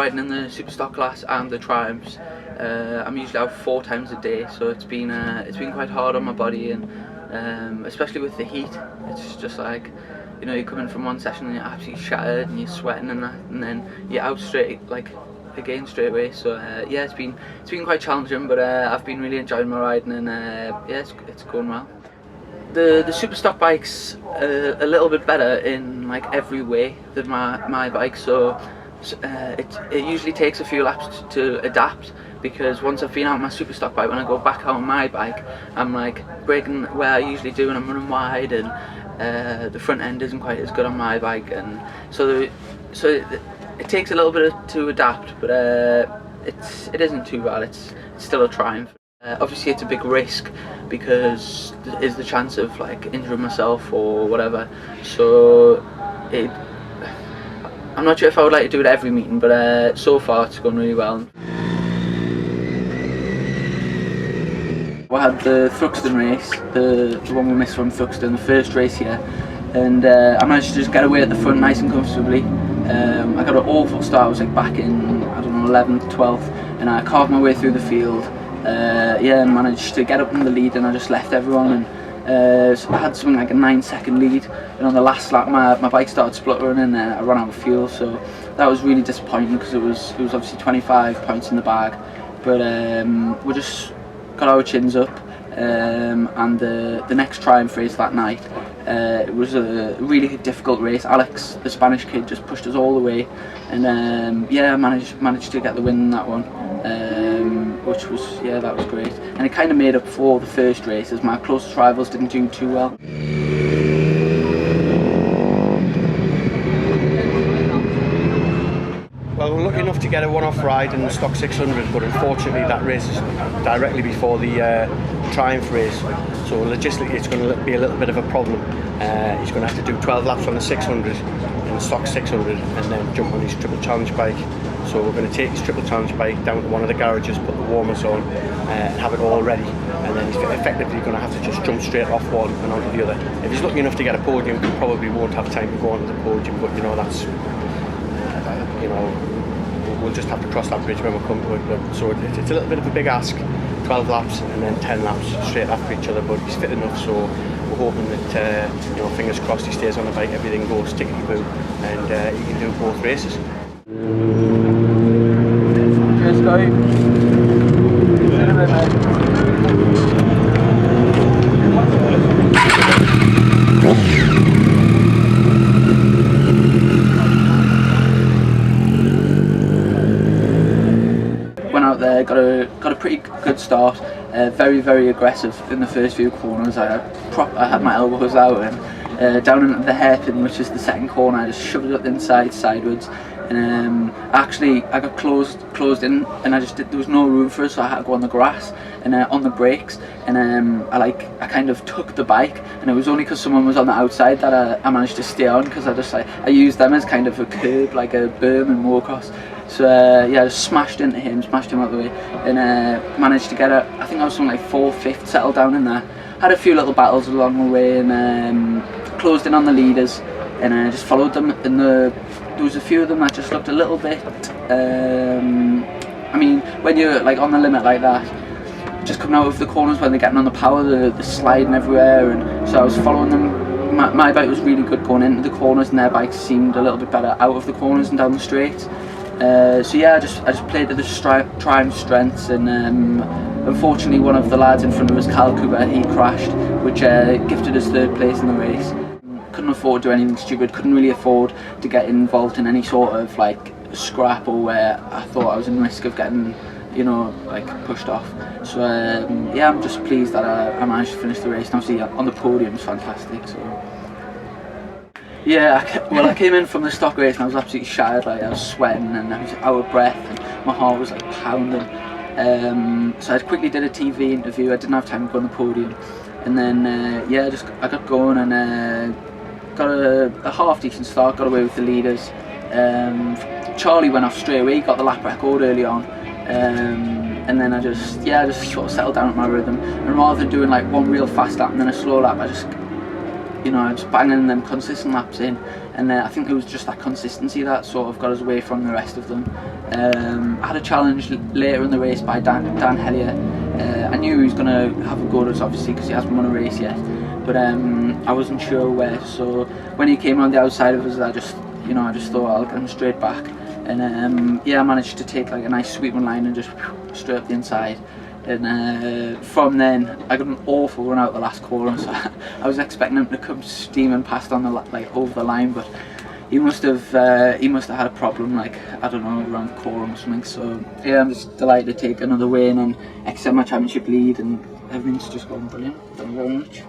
riding in the super stock class and the Triumphs. I'm usually out 4 times a day, so it's been quite hard on my body, and especially with the heat. It's just like, you know, you come in from one session and you're absolutely shattered and you're sweating and that, and then you're out straight straight away. So yeah, it's been quite challenging, but I've been really enjoying my riding, and yeah, it's going well. The super stock bike's a little bit better in like every way than my bike, so it usually takes a few laps to adapt, because once I've been out on my super stock bike, when I go back out on my bike, I'm like braking where I usually do and I'm running wide, and the front end isn't quite as good on my bike, and so it takes a little bit to adapt, but it isn't too bad. It's still a triumph. Obviously it's a big risk, because there is the chance of like injuring myself or whatever, so I'm not sure if I would like to do it every meeting, but so far it's gone really well. I had the Thruxton race, the one we missed from Thruxton, the first race here, and I managed to just get away at the front nice and comfortably. I got an awful start. I was like back in, I don't know, 11th, 12th, and I carved my way through the field. Yeah, and managed to get up in the lead, and I just left everyone, and so I had something like a 9-second lead, and on the last lap my bike started spluttering, and I ran out of fuel, so that was really disappointing, because it was obviously 25 points in the bag, but we just got our chins up, and the next Triumph race that night, it was a really difficult race. Alex, the Spanish kid, just pushed us all the way, and yeah, managed to get the win in that one, which was, yeah, that was great, and it kind of made up for the first race, as my closest rivals didn't do too well. Well, we're lucky enough to get a one-off ride in the Stock 600, but unfortunately that race is directly before the Triumph race, so logistically it's going to be a little bit of a problem. He's going to have to do 12 laps on the 600 in the Stock 600 and then jump on his triple challenge bike. So we're going to take his triple challenge bike down to one of the garages, put the warmers on, and have it all ready, and then he's effectively going to have to just jump straight off one and onto the other. If he's lucky enough to get a podium, he probably won't have time to go onto the podium, but you know, that's, you know, we'll just have to cross that bridge when we come to it. But so it's a little bit of a big ask, 12 laps and then 10 laps straight after each other, but he's fit enough, so we're hoping that, you know, fingers crossed he stays on the bike, everything goes tickety-boo, and he can do both races. Cheers, guys. See you in a bit, mate. Went out there, got a pretty good start. Very, very aggressive in the first few corners. I had my elbows out, and down into the hairpin, which is the second corner, I just shoved it up the inside sideways, and actually I got closed in, and there was no room for it, so I had to go on the grass and on the brakes, and I kind of took the bike, and it was only because someone was on the outside that I managed to stay on, because I used them as kind of a curb, like a berm in motocross. So yeah, I just smashed into him, smashed him out of the way, and managed to get it. I think I was something like 4th, 5th, settled down in there. Had a few little battles along the way, and closed in on the leaders, and just followed them. And there was a few of them that just looked a little bit. I mean, when you're like on the limit like that, just coming out of the corners when they're getting on the power, they're sliding everywhere, and so I was following them. My bike was really good going into the corners, and their bikes seemed a little bit better out of the corners and down the straights. So yeah, I just played to the Triumph strengths, and unfortunately one of the lads in front of us, Cal Cooper, he crashed, which gifted us 3rd place in the race. Couldn't afford to do anything stupid, couldn't really afford to get involved in any sort of like scrap or where I thought I was in risk of getting, you know, like pushed off. So yeah, I'm just pleased that I managed to finish the race, and obviously on the podium is fantastic. So yeah, I came in from the stock race and I was absolutely shattered. Like, I was sweating and I was out of breath and my heart was like pounding. So I quickly did a TV interview. I didn't have time to go on the podium, and then yeah, I got going and got a half decent start. Got away with the leaders. Charlie went off straight away. He got the lap record early on. And then I just sort of settled down at my rhythm, and rather than doing like one real fast lap and then a slow lap, I just you know, just banging them consistent laps in, and I think it was just that consistency that sort of got us away from the rest of them. I had a challenge later in the race by Dan Hellier. I knew he was going to have a go at us, obviously, because he hasn't won a race yet, but I wasn't sure where. So when he came on the outside of us, I just thought I'll get him straight back, and yeah, I managed to take like a nice sweep one line and just straight up the inside. And from then I got an awful run out the last corner, so I was expecting him to come steaming past on the over the line, but he must have had a problem, like, I don't know, around the corner or something. So yeah, I'm just delighted to take another win and extend my championship lead, and everything's just gone brilliant. Thank you very much.